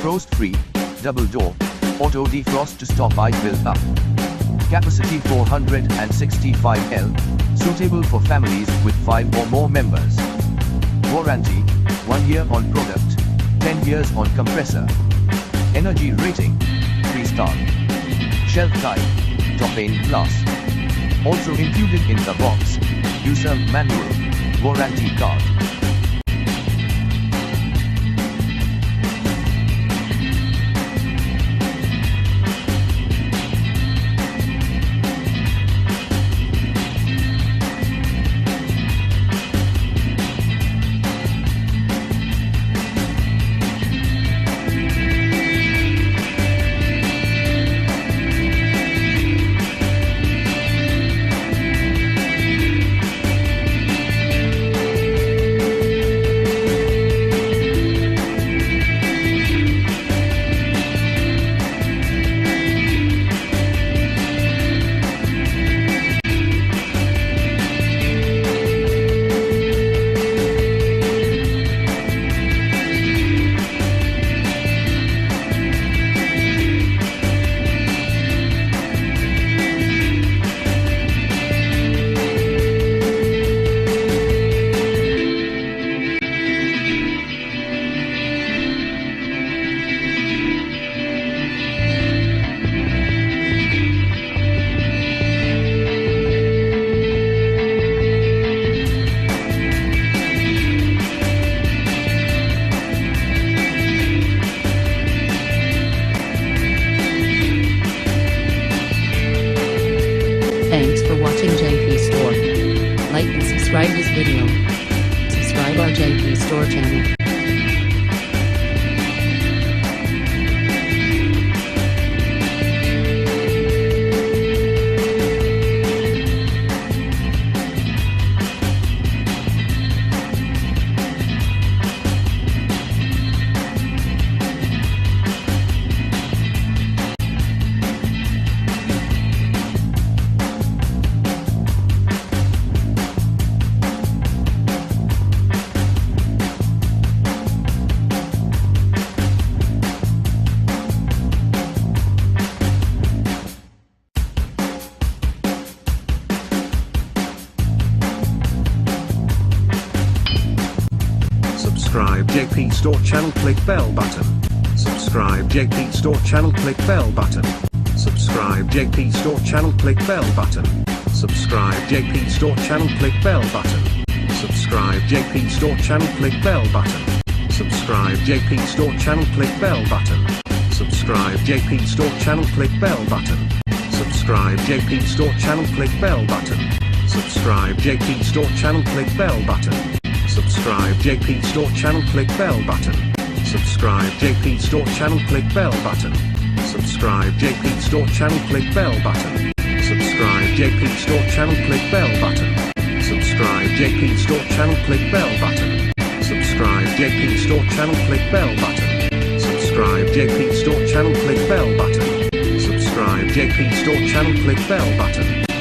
frost-free, double door, auto defrost to stop ice build-up. Capacity 465 L, suitable for families with 5 or more members. Warranty, 1 year on product, 10 years on compressor. Energy rating, 3-star. Shelf type, top pane glass. Also included in the box, user manual, warranty card. Thanks for watching JP Store. Like and subscribe this video. Subscribe our JP Store channel. Subscribe JP Store channel, click bell button. Subscribe JP Store channel, click bell button. Subscribe JP Store channel, click bell button. Subscribe JP Store channel, click bell button. Subscribe JP Store channel, click bell button. Subscribe JP Store channel, click bell button. Subscribe JP Store channel, click bell button. Subscribe JP Store channel, click bell button. Subscribe JP Store channel, click bell button. Subscribe JP Store channel, click bell button. Subscribe JP Store channel, click bell button. Subscribe JP Store channel, click bell button. Subscribe JP Store channel, click bell button. Subscribe JP Store channel, click bell button. Subscribe JP Store channel, click bell button. Subscribe JP Store channel, click bell button. Subscribe JP Store channel, click bell button.